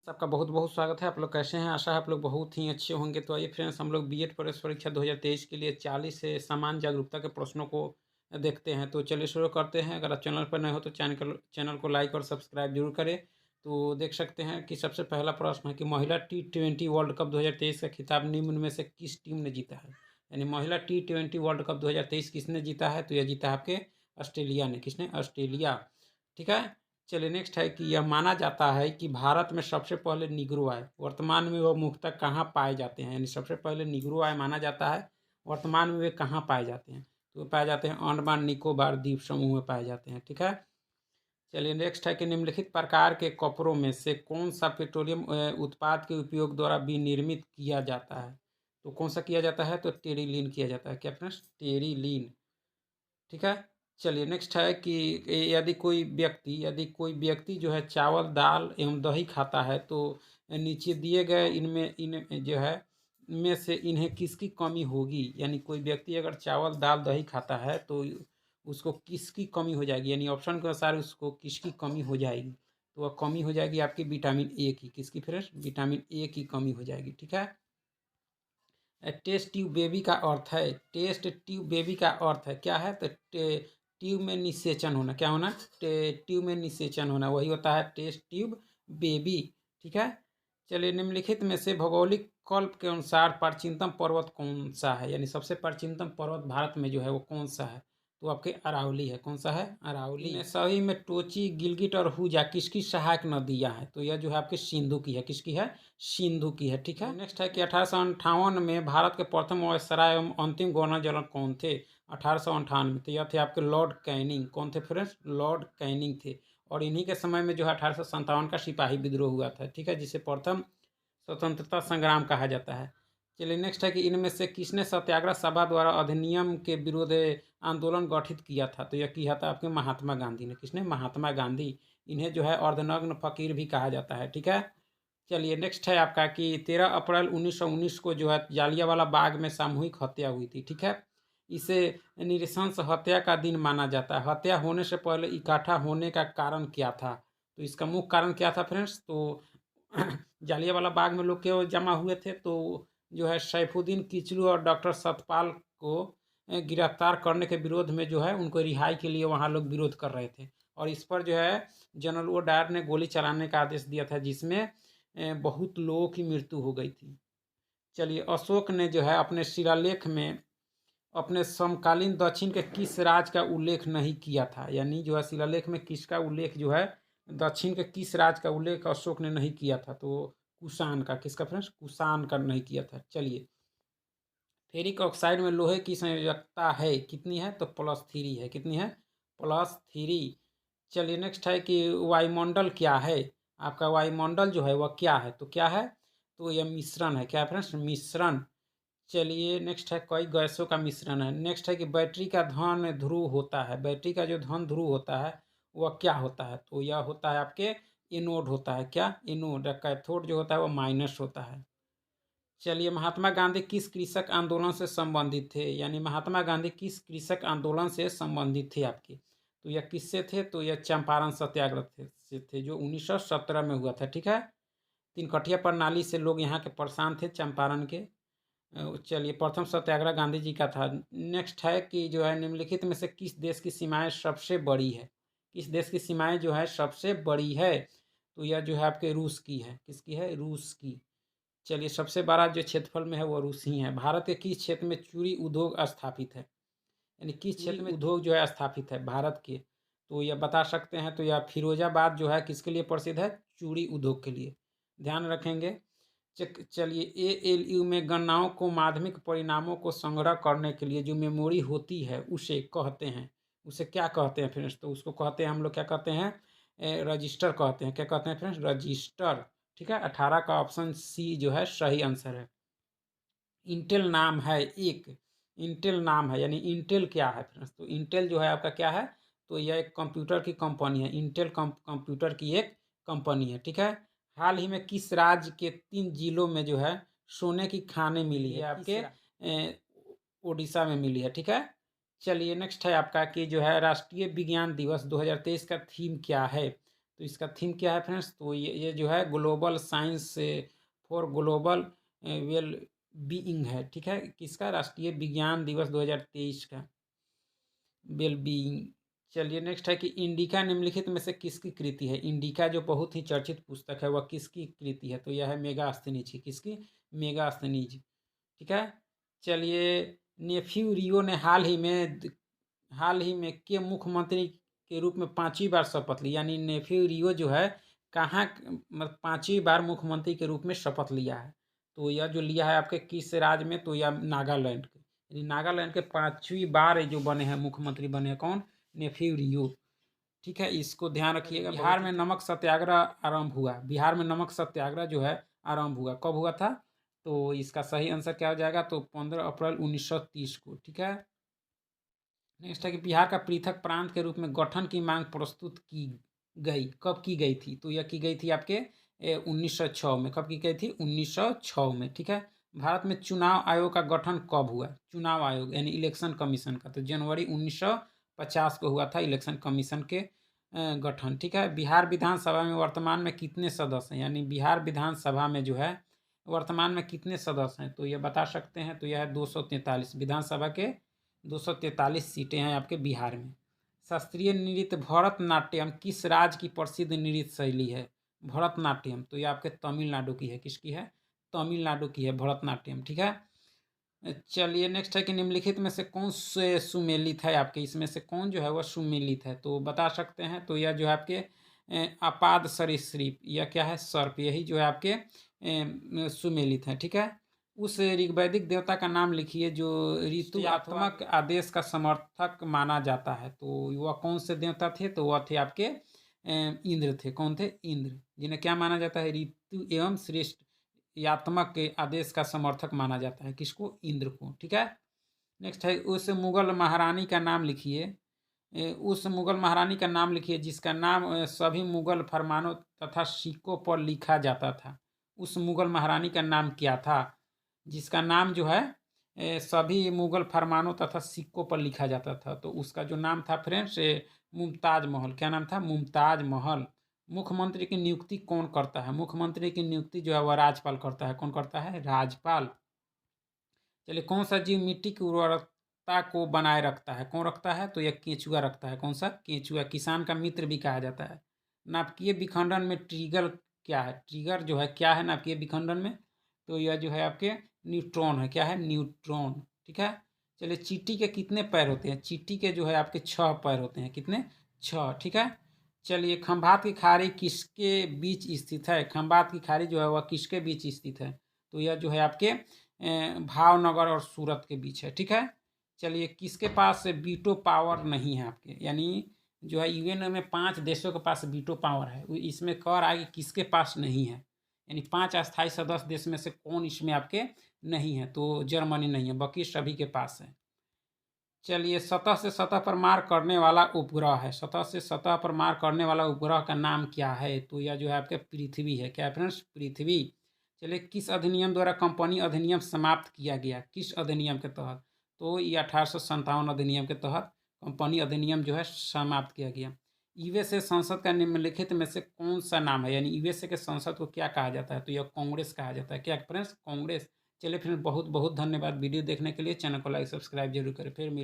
आपका बहुत बहुत स्वागत है। आप लोग कैसे हैं? आशा है आप लोग बहुत ही अच्छे होंगे। तो आइए फ्रेंड्स, हम लोग बीएड प्रवेश परीक्षा 2023 के लिए 40 से समान जागरूकता के प्रश्नों को देखते हैं। तो चलिए शुरू करते हैं। अगर आप चैनल पर नए हो तो चैनल को लाइक और सब्सक्राइब जरूर करें। तो देख सकते हैं कि सबसे पहला प्रश्न है कि महिला T20 वर्ल्ड कप 2023 का खिताब निम्न में से किस टीम ने जीता है? यानी महिला T20 वर्ल्ड कप 2023 किसने जीता है? तो यह जीता है आपके ऑस्ट्रेलिया ने। किसने? ऑस्ट्रेलिया। ठीक है। चलिए नेक्स्ट है कि यह माना जाता है कि भारत में सबसे पहले निग्रो आए। वर्तमान में वह मुख्यतः कहाँ पाए जाते हैं? यानी सबसे पहले निग्रो आए माना जाता है। वर्तमान में वे कहाँ पाए जाते हैं? तो वे पाए जाते हैं अंडमान निकोबार द्वीप समूह में पाए जाते हैं। ठीक है। चलिए नेक्स्ट है कि निम्नलिखित प्रकार के कपड़ों में से कौन सा पेट्रोलियम उत्पाद के उपयोग द्वारा विनिर्मित किया जाता है? तो कौन सा किया जाता है? तो टेरिलीन किया जाता है। क्या फ्रेंड्स? टेरिलीन। ठीक है। चलिए नेक्स्ट है कि यदि कोई व्यक्ति जो है चावल दाल एवं दही खाता है तो नीचे दिए गए इनमें इन जो है में से इन्हें किसकी कमी होगी? यानी कोई व्यक्ति अगर चावल दाल दही खाता है तो उसको किसकी कमी हो जाएगी? यानी ऑप्शन के अनुसार उसको किसकी कमी हो जाएगी? तो वह कमी हो जाएगी आपकी विटामिन ए की। किसकी फ्रेंड्स? विटामिन ए की कमी हो जाएगी। ठीक है। टेस्ट ट्यूब बेबी का अर्थ है, टेस्ट ट्यूब बेबी का अर्थ है क्या है? तो ट्यूब में निषेचन होना। क्या होना? ट्यूब में निषेचन होना, वही होता है टेस्ट ट्यूब बेबी। ठीक है। चलिए निम्नलिखित में से भौगोलिक कल्प के अनुसार प्राचीनतम पर्वत कौन सा है? यानी सबसे प्राचीनतम पर्वत भारत में जो है वो कौन सा है? तो आपके अरावली है। कौन सा है? अरावली। इनमें सभी में टोची गिलगिट और हुजा किसकी सहायक नदियां हैं? तो यह जो है आपके सिंधु की है। किसकी है? सिंधु की है। ठीक है। नेक्स्ट है कि 1858 में भारत के प्रथम वायसराय एवं अंतिम गवर्नर जनरल कौन थे? 1858 में तो यह थे आपके लॉर्ड कैनिंग। कौन थे फ्रेंड्स? लॉर्ड कैनिंग थे। और इन्हीं के समय में जो है 1857 का सिपाही विद्रोह हुआ था। ठीक है, जिसे प्रथम स्वतंत्रता संग्राम कहा जाता है। चलिए नेक्स्ट है कि इनमें से किसने सत्याग्रह सभा द्वारा अधिनियम के विरुद्ध आंदोलन गठित किया था? तो यह किया था आपके महात्मा गांधी ने। किसने? महात्मा गांधी। इन्हें जो है अर्धनग्न फकीर भी कहा जाता है। ठीक है। चलिए नेक्स्ट है आपका कि 13 अप्रैल 1919 को जो है जालियांवाला बाग में सामूहिक हत्या हुई थी। ठीक है। इसे नृशंस हत्या का दिन माना जाता है। हत्या होने से पहले इकट्ठा होने का कारण क्या था? तो इसका मुख्य कारण क्या था फ्रेंड्स? तो जालियांवाला बाग में लोग क्यों जमा हुए थे? तो जो है सैफुद्दीन किचलू और डॉक्टर सतपाल को गिरफ्तार करने के विरोध में जो है उनको रिहाई के लिए वहाँ लोग विरोध कर रहे थे। और इस पर जो है जनरल ओ डायर ने गोली चलाने का आदेश दिया था, जिसमें बहुत लोगों की मृत्यु हो गई थी। चलिए अशोक ने जो है अपने शिलालेख में अपने समकालीन दक्षिण के किस राज का उल्लेख नहीं किया था? यानी जो है शिलालेख में किसका उल्लेख जो है दक्षिण के किस राज का उल्लेख अशोक ने नहीं किया था? तो कुषाण का। किसका फ्रेंड्स? कुषाण का नहीं किया था। चलिए फेरिक ऑक्साइड में लोहे की संयोजकता है कितनी है? तो +3 है। कितनी है? +3। चलिए नेक्स्ट है कि वायुमंडल क्या है? आपका वायुमंडल जो है वह क्या है? तो क्या है? तो यह मिश्रण है। क्या है फ्रेंड्स? मिश्रण। चलिए नेक्स्ट है कई गैसों का मिश्रण है। नेक्स्ट है कि बैटरी का धन ध्रुव होता है। बैटरी का जो धन ध्रुव होता है वह क्या होता है? तो यह होता है आपके एनोड होता है। क्या? एनोड। कैथोड जो होता है वह माइनस होता है। चलिए महात्मा गांधी किस कृषक आंदोलन से संबंधित थे? यानी महात्मा गांधी किस कृषक आंदोलन से संबंधित थे आपके? तो यह किससे थे? तो यह चंपारण सत्याग्रह से थे जो 1917 में हुआ था। ठीक है। तीन कठिया प्रणाली से लोग यहाँ के परेशान थे चंपारण के। चलिए प्रथम सत्याग्रह गांधी जी का था। नेक्स्ट है कि जो है निम्नलिखित में से किस देश की सीमाएं सबसे बड़ी है? किस देश की सीमाएं जो है सबसे बड़ी है? तो यह जो है आपके रूस की है। किसकी है? रूस की। चलिए सबसे बड़ा जो क्षेत्रफल में है वो रूस ही है। भारत के किस क्षेत्र में चूड़ी उद्योग स्थापित है? यानी किस क्षेत्र में उद्योग जो है स्थापित है भारत के? तो यह बता सकते हैं। तो यह फिरोजाबाद जो है किसके लिए प्रसिद्ध है? चूड़ी उद्योग के लिए। ध्यान रखेंगे। चलिए एएलयू में गणनाओं को माध्यमिक परिणामों को संग्रह करने के लिए जो मेमोरी होती है उसे कहते हैं, उसे क्या कहते हैं फ्रेंड्स? तो उसको कहते हैं हम लोग क्या कहते हैं? रजिस्टर कहते हैं। क्या कहते हैं फ्रेंड्स? रजिस्टर। ठीक है। 18 का ऑप्शन सी जो है सही आंसर है। इंटेल नाम है एक। इंटेल नाम है यानी इंटेल क्या है फ्रेंड्स? तो इंटेल जो है आपका क्या है? तो यह एक कंप्यूटर की कंपनी है। इंटेल कंप्यूटर की एक कंपनी है। ठीक है। हाल ही में किस राज्य के 3 जिलों में जो है सोने की खानें मिली है? आपके उड़ीसा में मिली है। ठीक है। चलिए नेक्स्ट है आपका कि जो है राष्ट्रीय विज्ञान दिवस 2023 का थीम क्या है? तो इसका थीम क्या है फ्रेंड्स, तो ये जो है global science for global well being है, ठीक है, किसका, राष्ट्रीय विज्ञान दिवस 2023 का, वेल बीइंग। चलिए नेक्स्ट है कि इंडिका निम्नलिखित में से किसकी कृति है। इंडिका जो बहुत ही चर्चित पुस्तक है वह किसकी कृति है, तो यह है मेगास्थनीज की, किसकी, मेगास्थनीज, ठीक है। चलिए, नेफ्यू रियो ने हाल ही में के मुख्यमंत्री के रूप में 5वीं बार शपथ ली, यानी नेफ्यू रियो जो है कहाँ मतलब 5वीं बार मुख्यमंत्री के रूप में शपथ लिया है, तो यह जो लिया है आपके किस राज्य में, तो यह नागालैंड के, यानी नागालैंड के 5वीं बार जो बने हैं मुख्यमंत्री बने हैं, कौन, नेफ्यू रियो, ठीक है, इसको ध्यान रखिएगा। बिहार में नमक सत्याग्रह आरंभ हुआ, बिहार में नमक सत्याग्रह जो है आरंभ हुआ, कब हुआ था, तो इसका सही आंसर क्या हो जाएगा, तो 15 अप्रैल 1930 को, ठीक है। नेक्स्ट है कि बिहार का पृथक प्रांत के रूप में गठन की मांग प्रस्तुत की गई, कब की गई थी, तो यह की गई थी आपके 1906 में, कब की गई थी, 1906 में, ठीक है। भारत में चुनाव आयोग का गठन कब हुआ, चुनाव आयोग यानी इलेक्शन कमीशन का, तो जनवरी 1950 को हुआ था इलेक्शन कमीशन के गठन, ठीक है। बिहार विधानसभा में वर्तमान में कितने सदस्य हैं, यानी बिहार विधानसभा में जो है वर्तमान में कितने सदस्य हैं, तो यह बता सकते हैं, तो यह है 243, विधानसभा के 243 सीटें हैं आपके बिहार में। शास्त्रीय नृत्य भरतनाट्यम किस राज्य की प्रसिद्ध नृत्य शैली है, भरतनाट्यम, तो ये आपके तमिलनाडु की है, किसकी है, तमिलनाडु की है भरतनाट्यम, ठीक है। चलिए नेक्स्ट है कि निम्नलिखित में से कौन से सुमेलित है आपके, इसमें से कौन जो है वह सुमेलित है, तो बता सकते हैं, तो यह जो है आपके अपाद सरीसृप, यह क्या है, सर्प, यही जो है आपके सुमेलित है, ठीक है। उस ऋग्वैदिक देवता का नाम लिखिए जो ऋतुआत्मक आदेश का समर्थक माना जाता है, तो वह कौन से देवता थे, तो वह थे आपके इंद्र थे, कौन थे, इंद्र, जिन्हें क्या माना जाता है, ऋतु एवं श्रेष्ठ यात्मक के आदेश का समर्थक माना जाता है, किसको, इंद्र को, ठीक है। नेक्स्ट है उस मुगल महारानी का नाम लिखिए, उस मुगल महारानी का नाम लिखिए जिसका नाम सभी मुगल फरमानों तथा सिक्कों पर लिखा जाता था, उस मुगल महारानी का नाम क्या था, जिसका नाम जो है सभी मुगल फरमानों तथा सिक्कों पर लिखा जाता था, तो उसका जो नाम था फ्रेंड्स मुमताज महल, क्या नाम था, मुमताज महल। मुख्यमंत्री की नियुक्ति कौन करता है, मुख्यमंत्री की नियुक्ति जो है वह राज्यपाल करता है, कौन करता है, राज्यपाल। चलिए, कौन सा जीव मिट्टी की उर्वरकता को बनाए रखता है, कौन रखता है, तो यह केंचुआ रखता है, कौन सा, केंचुआ, किसान का मित्र भी कहा जाता है। नाभिकीय विखंडन में ट्रिगर क्या है, ट्रिगर जो है क्या है नाभिकीय विखंडन में, तो यह जो है आपके न्यूट्रॉन है, क्या है, न्यूट्रॉन, ठीक है। चलिए, चींटी के कितने पैर होते हैं, चींटी के जो है आपके 6 पैर होते हैं, कितने, 6, ठीक है। चलिए, खंभात की खाड़ी किसके बीच स्थित है, खंभात की खाड़ी जो है वह किसके बीच स्थित है, तो यह जो है आपके भावनगर और सूरत के बीच है, ठीक है। चलिए, किसके पास वीटो पावर नहीं है आपके, यानी जो है यूएन में 5 देशों के पास वीटो पावर है, इसमें कर आगे किसके पास नहीं है, यानी 5 अस्थायी सदस्य देश में से कौन इसमें आपके नहीं है, तो जर्मनी नहीं है, बाकी सभी के पास है। चलिए, सतह से सतह पर मार करने वाला उपग्रह है, सतह से सतह पर मार करने वाला उपग्रह का नाम क्या है, तो यह जो है आपके पृथ्वी है, क्या है फ्रेंड्स, पृथ्वी। चलिए, किस अधिनियम द्वारा कंपनी अधिनियम समाप्त किया गया, किस अधिनियम के तहत, तो ये 1857 अधिनियम के तहत कंपनी अधिनियम जो है समाप्त किया गया। यूएसए संसद का निम्नलिखित में से कौन सा नाम है, यानी यूएसए के संसद को क्या कहा जाता है, तो यह कांग्रेस कहा जाता है, क्या फ्रेंड्स, कांग्रेस। चलिए फ्रेंड्स, बहुत बहुत धन्यवाद वीडियो देखने के लिए, चैनल को लाइक सब्सक्राइब जरूर करें, फिर मिल